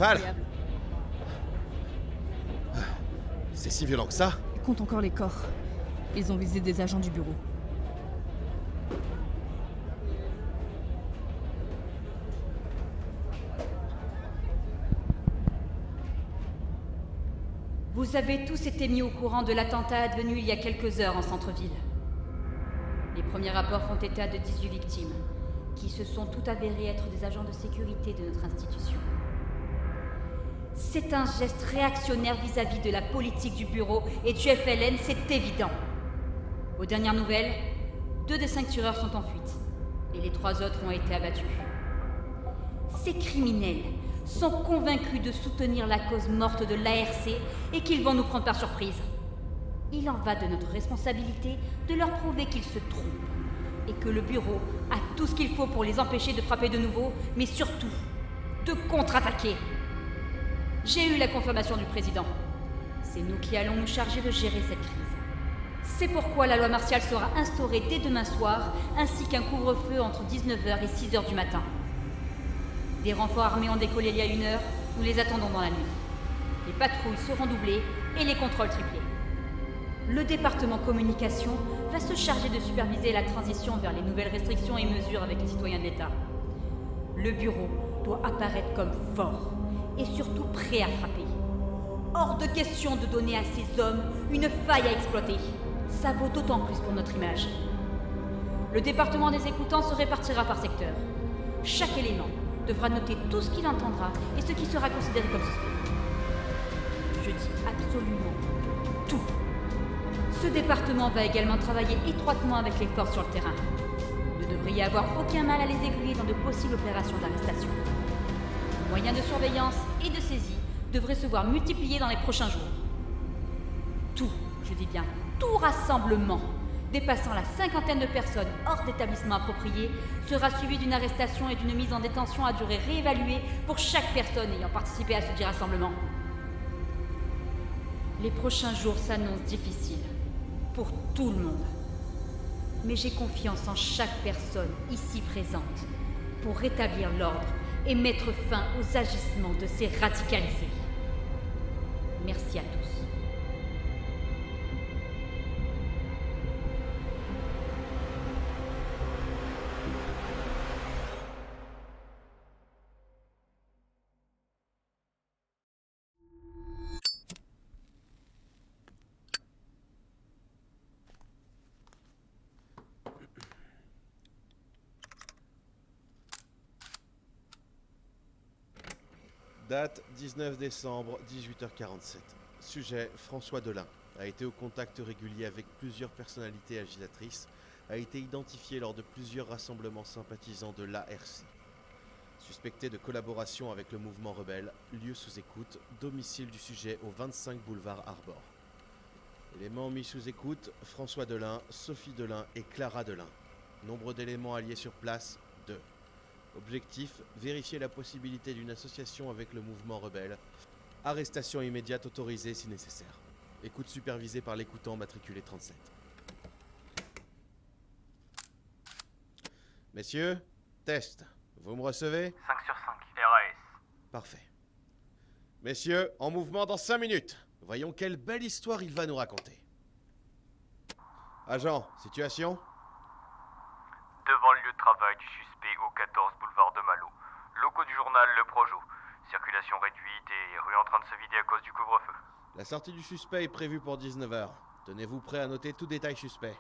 Val! incroyable. C'est si violent que ça? Compte encore les corps. Ils ont visé des agents du bureau. Vous avez tous été mis au courant de l'attentat advenu il y a quelques heures en centre-ville. Les premiers rapports font état de 18 victimes, qui se sont toutes avérées être des agents de sécurité de notre institution. C'est un geste réactionnaire vis-à-vis de la politique du bureau et du FLN, c'est évident. Aux dernières nouvelles, 2 des 5 tireurs sont en fuite, et les 3 autres ont été abattus. Ces criminels sont convaincus de soutenir la cause morte de l'ARC et qu'ils vont nous prendre par surprise. Il en va de notre responsabilité de leur prouver qu'ils se trompent et que le bureau a tout ce qu'il faut pour les empêcher de frapper de nouveau, mais surtout de contre-attaquer. J'ai eu la confirmation du président. C'est nous qui allons nous charger de gérer cette crise. C'est pourquoi la loi martiale sera instaurée dès demain soir, ainsi qu'un couvre-feu entre 19h et 6h du matin. Des renforts armés ont décollé il y a 1 heure, nous les attendons dans la nuit. Les patrouilles seront doublées et les contrôles triplés. Le département communication va se charger de superviser la transition vers les nouvelles restrictions et mesures avec les citoyens de l'État. Le bureau doit apparaître comme fort et surtout prêt à frapper. Hors de question de donner à ces hommes une faille à exploiter. Ça vaut d'autant plus pour notre image. Le département des écoutants se répartira par secteur. Chaque élément devra noter tout ce qu'il entendra et ce qui sera considéré comme suspect. Je dis absolument tout. Ce département va également travailler étroitement avec les forces sur le terrain. Vous ne devriez avoir aucun mal à les aiguiller dans de possibles opérations d'arrestation. Les moyens de surveillance et de saisie devraient se voir multipliés dans les prochains jours. Tout, je dis bien tout rassemblement dépassant la 50aine de personnes hors d'établissement approprié sera suivi d'une arrestation et d'une mise en détention à durée réévaluée pour chaque personne ayant participé à ce dit rassemblement. Les prochains jours s'annoncent difficiles pour tout le monde. Mais j'ai confiance en chaque personne ici présente pour rétablir l'ordre et mettre fin aux agissements de ces radicalisés. Merci à tous. Date 19 décembre, 18h47. Sujet François Delin. A été au contact régulier avec plusieurs personnalités agitatrices. A été identifié lors de plusieurs rassemblements sympathisants de l'ARC. Suspecté de collaboration avec le mouvement rebelle. Lieu sous écoute. Domicile du sujet au 25 boulevard Arbor. Éléments mis sous écoute, François Delin, Sophie Delin et Clara Delin. Nombre d'éléments alliés sur place, 2. Objectif, vérifier la possibilité d'une association avec le mouvement rebelle. Arrestation immédiate autorisée si nécessaire. Écoute supervisée par l'écoutant matriculé 37. Messieurs, test. Vous me recevez? 5 sur 5, RAS. Parfait. Messieurs, en mouvement dans 5 minutes. Voyons quelle belle histoire il va nous raconter. Agent, situation? Devant le lieu de travail du suspect au 14 boulevard de Malo. Locaux du journal Le Projo. Circulation réduite et rue en train de se vider à cause du couvre-feu. La sortie du suspect est prévue pour 19h. Tenez-vous prêt à noter tout détail suspect.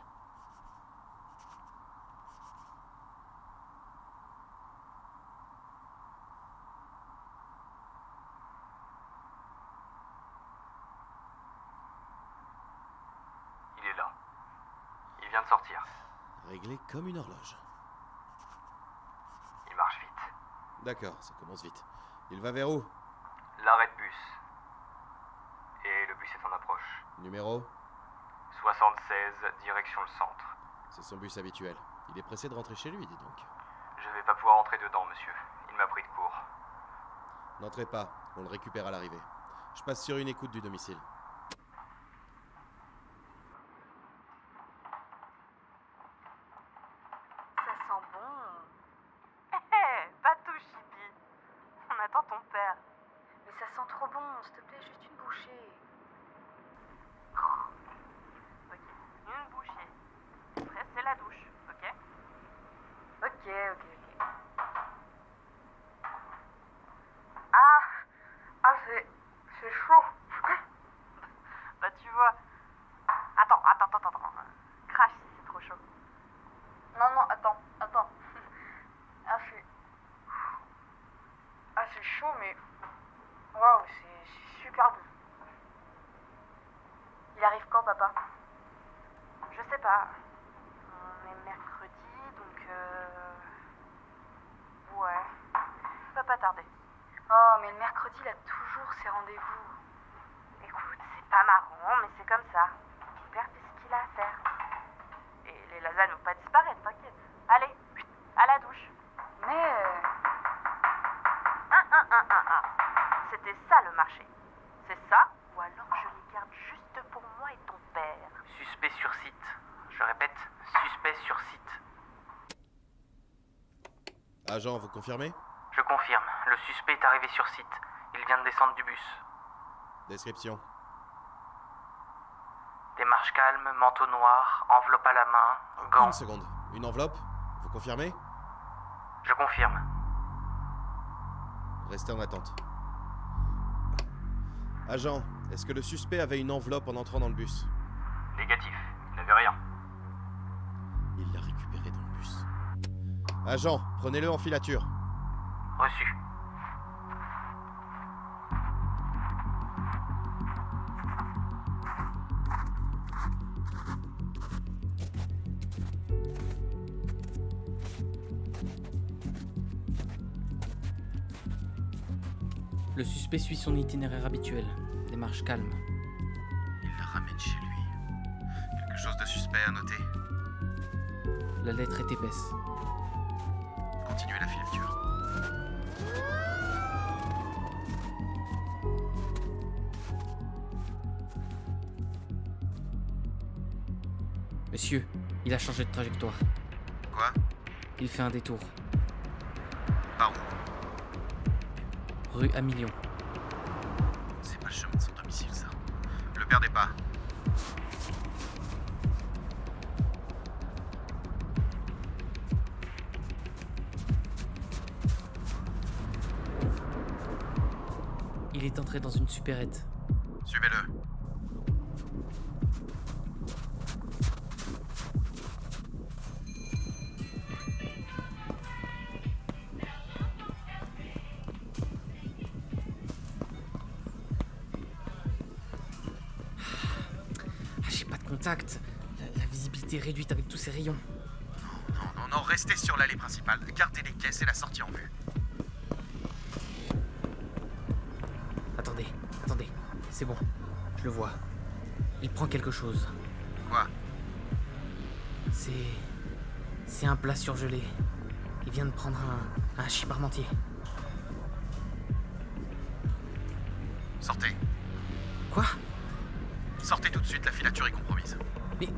Il est là. Il vient de sortir. Réglé comme une horloge. Il marche vite. D'accord, ça commence vite. Il va vers où? L'arrêt de bus. Et le bus est en approche. Numéro? 76, direction le centre. C'est son bus habituel. Il est pressé de rentrer chez lui, dis donc. Je vais pas pouvoir entrer dedans, monsieur. Il m'a pris de court. N'entrez pas, on le récupère à l'arrivée. Je passe sur une écoute du domicile. Ça sent bon. Hé, pas tout, Chibi. On attend ton père. Mais ça sent trop bon, s'il te plaît, juste une bouchée. Ok, une bouchée. Après, c'est la douche, ok? Ok. Ah, c'est chaud. Bah tu vois... Attends. Crache si c'est trop chaud. Non, attends. C'est chaud, mais... Waouh, c'est super bon. Il arrive quand, papa? Je sais pas. On est mercredi, donc ouais. Va pas tarder. Oh, mais le mercredi, il a toujours ses rendez-vous. Écoute, c'est pas marrant, mais c'est comme ça. Mon père fait ce qu'il a à faire. Et les lasagnes vont pas disparaître, t'inquiète. Allez, à la douche. Mais... C'était ça le marché. C'est ça, ou alors je les garde juste pour moi et ton père. Suspect sur site. Je répète, suspect sur site. Agent, vous confirmez? Je confirme, le suspect est arrivé sur site. Il vient de descendre du bus. Description. Démarche calme, manteau noir, enveloppe à la main, gants. Une seconde. Une enveloppe? Vous confirmez? Je confirme. Restez en attente. Agent, est-ce que le suspect avait une enveloppe en entrant dans le bus? Négatif, il n'avait rien. Il l'a récupéré dans le bus. Agent, prenez-le en filature. Reçu. Le suspect suit son itinéraire habituel. Démarche calme. Il la ramène chez lui. Quelque chose de suspect à noter? La lettre est épaisse. Continuez la filature. Monsieur, il a changé de trajectoire. Quoi? Il fait un détour. Par où? Rue Amilion. C'est pas le chemin de son domicile, ça. Le perdez pas. Il est entré dans une supérette. Suivez-le. J'ai pas de contact. La visibilité est réduite avec tous ces rayons. Non, restez sur l'allée principale. Gardez les caisses et la sortie en vue. Attendez. C'est bon. Je le vois. Il prend quelque chose. Quoi? C'est un plat surgelé. Il vient de prendre un hachis parmentier. Sortez. Quoi? Sortez tout de suite, la filature est compromise. Mais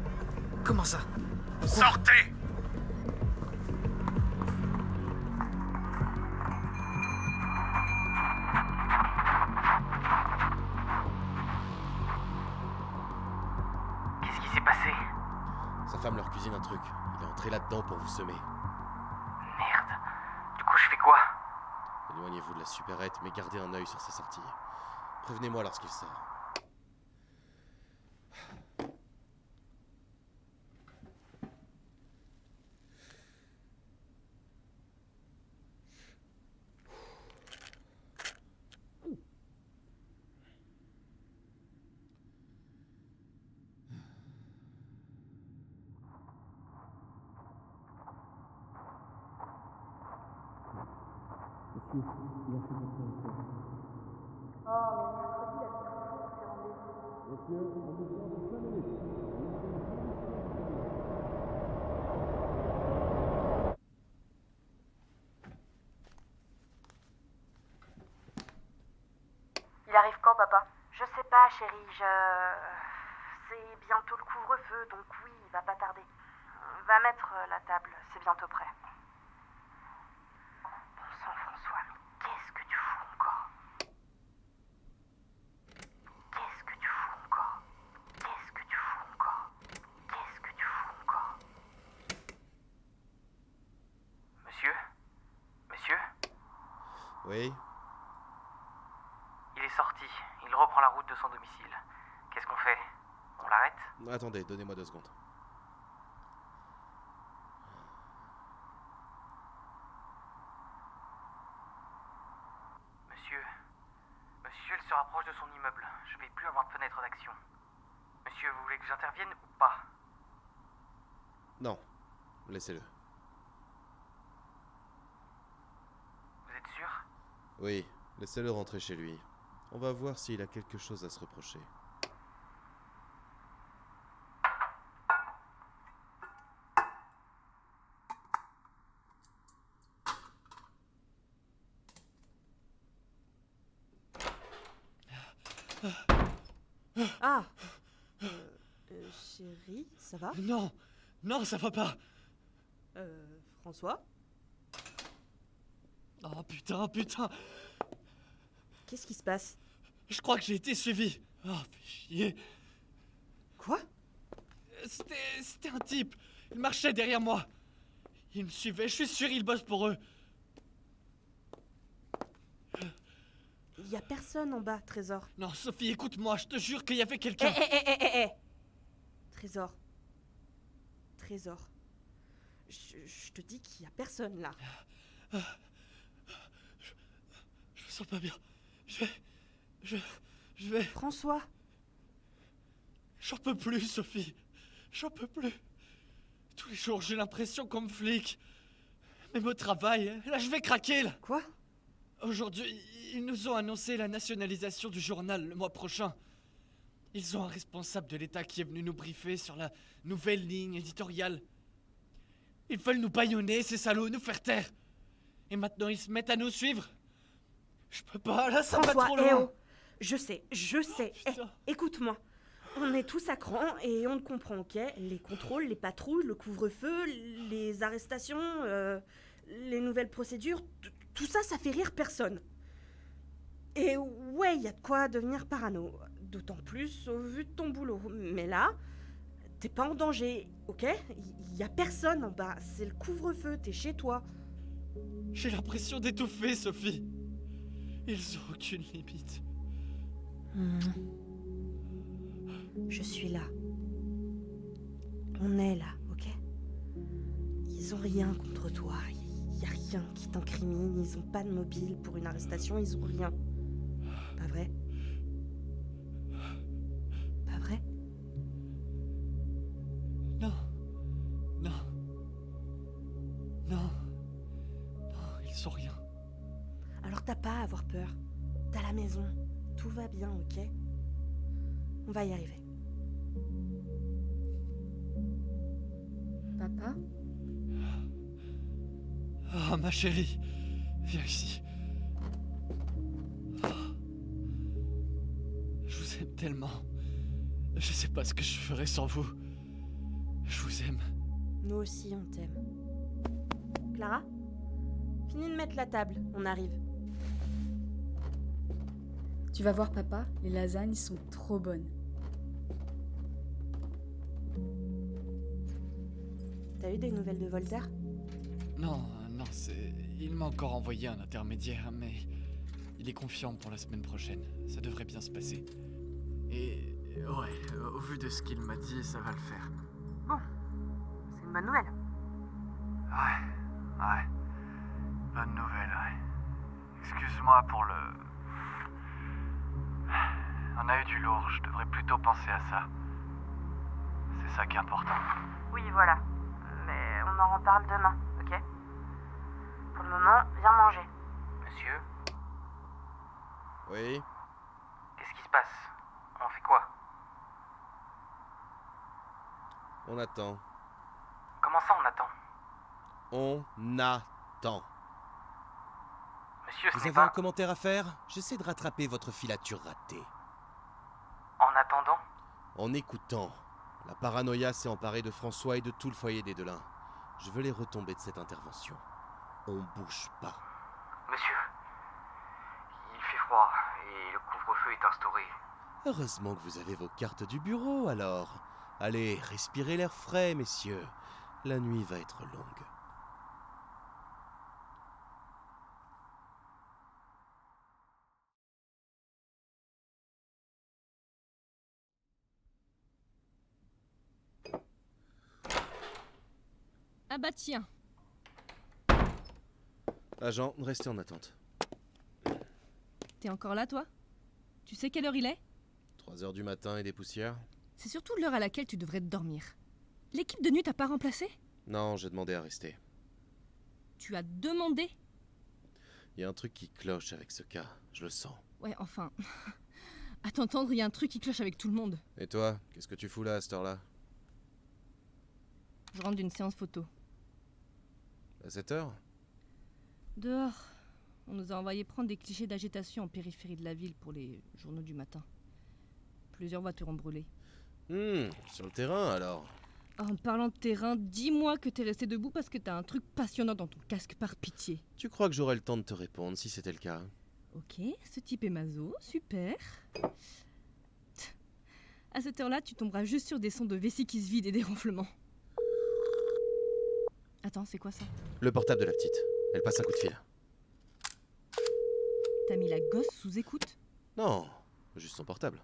comment ça? Sortez! Qu'est-ce qui s'est passé? Sa femme leur cuisine un truc. Il est entré là-dedans pour vous semer. Merde. Du coup, je fais quoi? Éloignez-vous de la supérette, mais gardez un œil sur sa sortie. Prévenez-moi lorsqu'il sort. Il arrive quand, papa? Je sais pas, chérie, c'est bientôt le couvre-feu, donc oui, il va pas tarder. Va mettre la table, c'est bientôt prêt. Bon sang, François, mais qu'est-ce que tu fous encore? Oui. Il est sorti. Il reprend la route de son domicile. Qu'est-ce qu'on fait? On l'arrête? Attendez, donnez-moi 2 secondes. Monsieur, il se rapproche de son immeuble. Je vais plus avoir de fenêtre d'action. Monsieur, vous voulez que j'intervienne ou pas? Non, laissez-le. Vous êtes sûr? Oui, laissez-le rentrer chez lui. On va voir s'il a quelque chose à se reprocher. Ah Chérie, ça va? Non, non, ça va pas. François? Oh putain, putain. Qu'est-ce qui se passe? Je crois que j'ai été suivi. Oh, fais chier. Quoi? C'était un type. Il marchait derrière moi. Il me suivait, je suis sûr il bosse pour eux. Il y a personne en bas, Trésor. Non, Sophie, écoute-moi, je te jure qu'il y avait quelqu'un. Trésor. Trésor. Je te dis qu'il y a personne là. Je me sens pas bien. Je vais... François. J'en peux plus, Sophie. J'en peux plus. Tous les jours, j'ai l'impression qu'on me flique. Même au travail, là, je vais craquer, là. Quoi? Aujourd'hui, ils nous ont annoncé la nationalisation du journal le mois prochain. Ils ont un responsable de l'État qui est venu nous briefer sur la nouvelle ligne éditoriale. Ils veulent nous bâillonner, ces salauds, nous faire taire. Et maintenant, ils se mettent à nous suivre. Je peux pas, là, ça va trop loin. Oh. Je sais. Écoute-moi. On est tous à cran et on te comprend, ok? Les contrôles, les patrouilles, le couvre-feu, les arrestations, les nouvelles procédures, tout ça, ça fait rire personne. Et ouais, il y a de quoi devenir parano. D'autant plus au vu de ton boulot. Mais là, t'es pas en danger, ok? Il y a personne en bas. C'est le couvre-feu, t'es chez toi. J'ai l'impression d'étouffer, Sophie. Ils ont aucune limite. Je suis là. On est là, ok? Ils ont rien contre toi. Il y a rien qui t'incrimine. Ils ont pas de mobile pour une arrestation. Ils ont rien. Pas vrai? Pas vrai? Non. Non. Non. Non, ils ont rien. Alors t'as pas à avoir peur. T'as la maison. Tout va bien, ok? On va y arriver. Papa? Ah, ma chérie, viens ici. Je vous aime tellement. Je sais pas ce que je ferais sans vous. Je vous aime. Nous aussi, on t'aime. Clara? Finis de mettre la table, on arrive. Tu vas voir papa, les lasagnes sont trop bonnes. T'as eu des nouvelles de Voltaire? Non, il m'a encore envoyé un intermédiaire, mais il est confiant pour la semaine prochaine. Ça devrait bien se passer. Et ouais, au vu de ce qu'il m'a dit, ça va le faire. Bon, c'est une bonne nouvelle. Ouais. Bonne nouvelle, ouais. Excuse-moi pour le... On a eu du lourd, je devrais plutôt penser à ça. C'est ça qui est important. Oui, voilà. Mais on en reparle demain, ok? Pour le moment, viens manger. Monsieur, Oui. qu'est-ce qui se passe? On fait quoi? On attend. Comment ça, on attend? On attend. Monsieur, ce Vous n'est avez un pas... commentaire à faire? J'essaie de rattraper votre filature ratée. En attendant? En écoutant. La paranoïa s'est emparée de François et de tout le foyer des Delin. Je veux les retomber de cette intervention. On bouge pas. Monsieur, il fait froid et le couvre-feu est instauré. Heureusement que vous avez vos cartes du bureau, alors. Allez, respirez l'air frais, messieurs. La nuit va être longue. Ah bah tiens. Agent, restez en attente. T'es encore là, toi? Tu sais quelle heure il est? 3h du matin et des poussières? C'est surtout l'heure à laquelle tu devrais dormir. L'équipe de nuit t'a pas remplacé? Non, j'ai demandé à rester. Tu as demandé? Il y a un truc qui cloche avec ce cas, je le sens. Ouais, enfin... À t'entendre, il y a un truc qui cloche avec tout le monde. Et toi, qu'est-ce que tu fous là à cette heure-là? Je rentre d'une séance photo. À cette heure? Dehors, on nous a envoyé prendre des clichés d'agitation en périphérie de la ville pour les journaux du matin. Plusieurs voitures ont brûlé. Sur le terrain alors? En parlant de terrain, dis-moi que t'es resté debout parce que t'as un truc passionnant dans ton casque, par pitié. Tu crois que j'aurais le temps de te répondre si c'était le cas? Ok, ce type est maso, super. À cette heure-là, tu tomberas juste sur des sons de vessie qui se vident et des ronflements. Attends, c'est quoi ça? Le portable de la petite. Elle passe un coup de fil. T'as mis la gosse sous écoute? Non, juste son portable.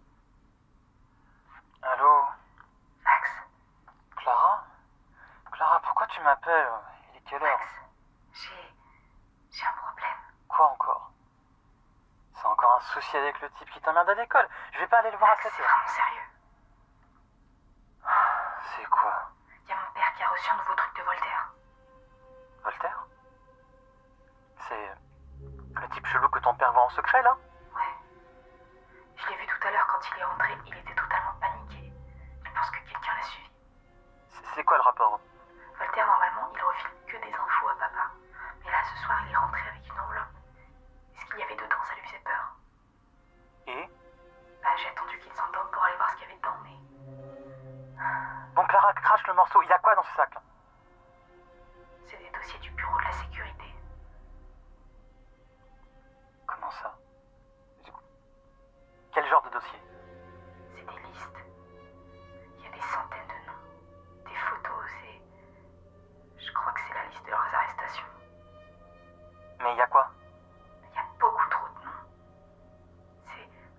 Allô? Max, Clara? Clara, pourquoi tu m'appelles? Il est quelle heure? j'ai un problème. Quoi encore? C'est encore un souci avec le type qui t'emmerde à l'école. Je vais pas aller le voir à Max, 7 c'est heures. vraiment sérieux. C'est quoi? Il y a mon père qui a reçu un nouveau truc de Voltaire. Voltaire? C'est le type chelou que ton père voit en secret, là? Ouais. Je l'ai vu tout à l'heure quand il est rentré, il était totalement paniqué. Je pense que quelqu'un l'a suivi. C'est quoi le rapport? Voltaire, normalement, il refile que des infos à papa. Mais là, ce soir, il est rentré avec une enveloppe. Et ce qu'il y avait dedans, ça lui faisait peur. Et? Bah, j'ai attendu qu'il s'endorme pour aller voir ce qu'il y avait dedans, mais... Bon, Clara, crache le morceau. Il y a quoi dans ce sac, là? C'est des dossiers du bureau de la sécurité. Comment ça? Quel genre de dossier? C'est des listes. Il y a des centaines de noms. Des photos, c'est... Je crois que c'est la liste de leurs arrestations. Mais il y a quoi? Il y a beaucoup trop de noms.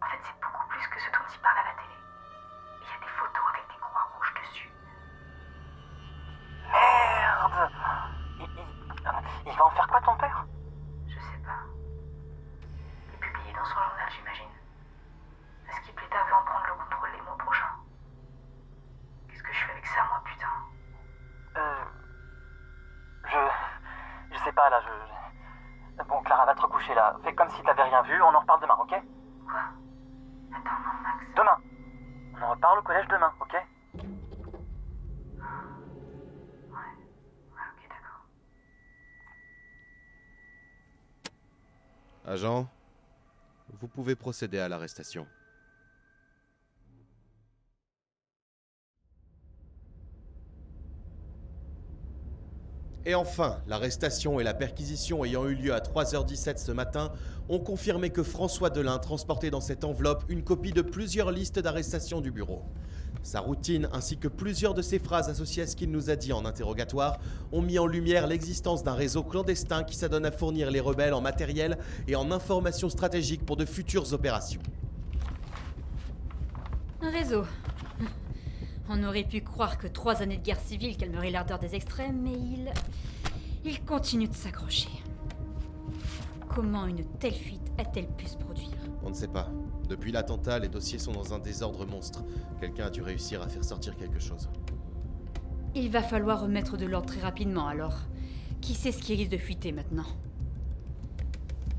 En fait, c'est beaucoup plus que ce dont ils parlent à la télé. Il y a des photos avec des croix rouges dessus. Merde! Il va en faire quoi, ton père? Je sais pas. Il est publié dans son journal, j'imagine. La Skipleta veut en prendre le contrôle les mois prochains. Qu'est-ce que je fais avec ça, moi, putain? Je sais pas, là, Bon, Clara, va te recoucher, là. Fais comme si t'avais rien vu, on en reparle demain, ok? Quoi? Attends, non, Max. Demain! On en reparle au collège demain, ok? Ouais, ok, d'accord. Agent, vous pouvez procéder à l'arrestation. Et enfin, l'arrestation et la perquisition ayant eu lieu à 3h17 ce matin ont confirmé que François Delain transportait dans cette enveloppe une copie de plusieurs listes d'arrestation du bureau. Sa routine ainsi que plusieurs de ses phrases associées à ce qu'il nous a dit en interrogatoire ont mis en lumière l'existence d'un réseau clandestin qui s'adonne à fournir les rebelles en matériel et en informations stratégiques pour de futures opérations. Un réseau. On aurait pu croire que 3 années de guerre civile calmeraient l'ardeur des extrêmes, mais il continue de s'accrocher. Comment une telle fuite a-t-elle pu se produire? On ne sait pas. Depuis l'attentat, les dossiers sont dans un désordre monstre. Quelqu'un a dû réussir à faire sortir quelque chose. Il va falloir remettre de l'ordre très rapidement, alors. Qui sait ce qui risque de fuiter maintenant?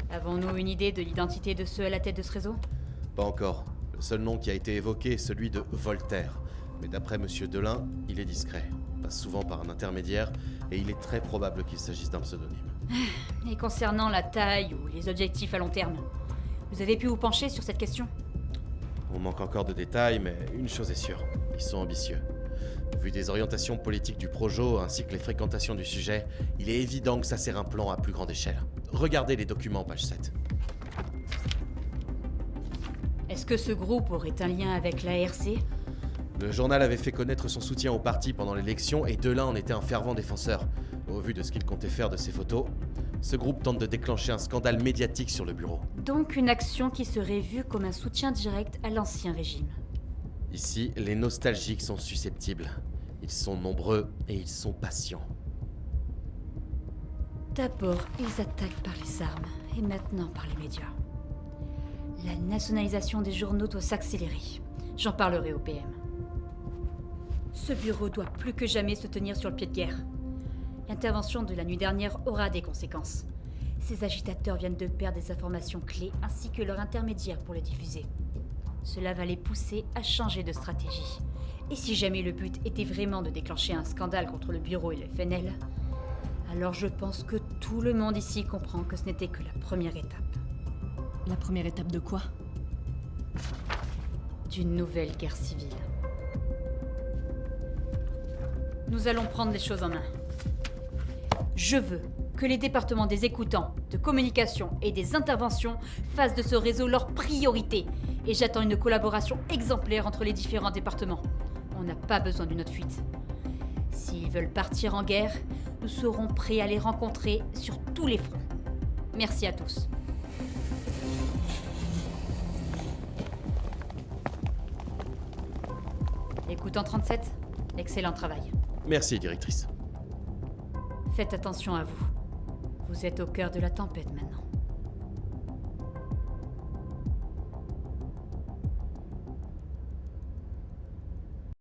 Avons-nous une idée de l'identité de ceux à la tête de ce réseau? Pas encore. Le seul nom qui a été évoqué est celui de Voltaire. Mais d'après Monsieur Delain, il est discret, passe souvent par un intermédiaire, et il est très probable qu'il s'agisse d'un pseudonyme. Et concernant la taille ou les objectifs à long terme, vous avez pu vous pencher sur cette question? On manque encore de détails, mais une chose est sûre, ils sont ambitieux. Vu des orientations politiques du projo ainsi que les fréquentations du sujet, il est évident que ça sert un plan à plus grande échelle. Regardez les documents, page 7. Est-ce que ce groupe aurait un lien avec l'ARC? Le journal avait fait connaître son soutien au parti pendant l'élection et Delain en était un fervent défenseur. Au vu de ce qu'il comptait faire de ces photos, ce groupe tente de déclencher un scandale médiatique sur le bureau. Donc une action qui serait vue comme un soutien direct à l'ancien régime. Ici, les nostalgiques sont susceptibles. Ils sont nombreux et ils sont patients. D'abord, ils attaquent par les armes, et maintenant par les médias. La nationalisation des journaux doit s'accélérer. J'en parlerai au PM. Ce bureau doit plus que jamais se tenir sur le pied de guerre. L'intervention de la nuit dernière aura des conséquences. Ces agitateurs viennent de perdre des informations clés ainsi que leur intermédiaire pour les diffuser. Cela va les pousser à changer de stratégie. Et si jamais le but était vraiment de déclencher un scandale contre le bureau et le FNL, alors je pense que tout le monde ici comprend que ce n'était que la première étape. La première étape de quoi? D'une nouvelle guerre civile. Nous allons prendre les choses en main. Je veux que les départements des écoutants, de communication et des interventions fassent de ce réseau leur priorité. Et j'attends une collaboration exemplaire entre les différents départements. On n'a pas besoin d'une autre fuite. S'ils veulent partir en guerre, nous serons prêts à les rencontrer sur tous les fronts. Merci à tous. Écoutant 37, excellent travail. Merci, directrice. Faites attention à vous. Vous êtes au cœur de la tempête